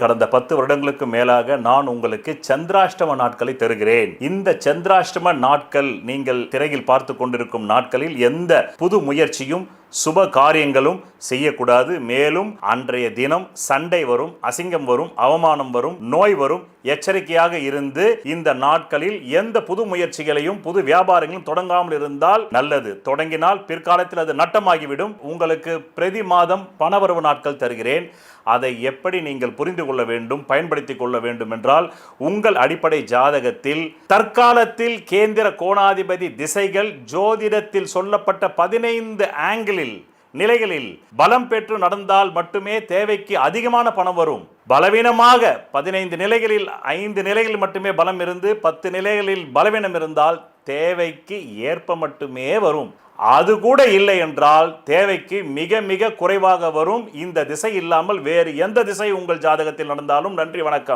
கடந்த 10 வருடங்களுக்கு மேலாக நான் உங்களுக்கு சந்திராஷ்டம நாட்களை தருகிறேன். இந்த சந்திராஷ்டம நாட்கள் நீங்கள் திரையில் பார்த்து கொண்டிருக்கும் நாட்களில் எந்த புது முயற்சியும் சுப காரியங்களும் செய்யக்கூடாது. மேலும் அன்றைய தினம் சண்டை வரும், அசிங்கம் வரும், அவமானம் வரும், நோய் வரும். எச்சரிக்கையாக இருந்து இந்த நாட்களில் எந்த புது முயற்சிகளையும் புது வியாபாரங்களும் தொடங்காமல் இருந்தால் நல்லது. தொடங்கினால் பிற்காலத்தில் அது நட்டமாகிவிடும். உங்களுக்கு பிரதி மாதம் பணவரவு நாட்கள் தருகிறேன். அதை எப்படி நீங்கள் புரிந்து கொள்ள வேண்டும், பயன்படுத்திக் கொள்ள வேண்டும் என்றால், உங்கள் அடிப்படை ஜாதகத்தில் தற்காலத்தில் கேந்திர கோணாதிபதி திசைகள் ஜோதிடத்தில் சொல்லப்பட்ட 15 ஆங்கிளில் நிலைகளில் பலம் பெற்று நடந்தால் மட்டுமே தேவைக்கு அதிகமான பணம் வரும். பலவீனமாக 15 நிலைகளில் 5 நிலைகளில் மட்டுமே பலம் இருந்து 10 நிலைகளில் பலவீனம் இருந்தால் தேவைக்கு ஏற்ப மட்டுமே வரும். அது கூட இல்லை என்றால் தேவைக்கு மிக மிக குறைவாக வரும். இந்த திசை இல்லாமல் வேறு எந்த திசை உங்கள் ஜாதகத்தில் நடந்தாலும். நன்றி, வணக்கம்.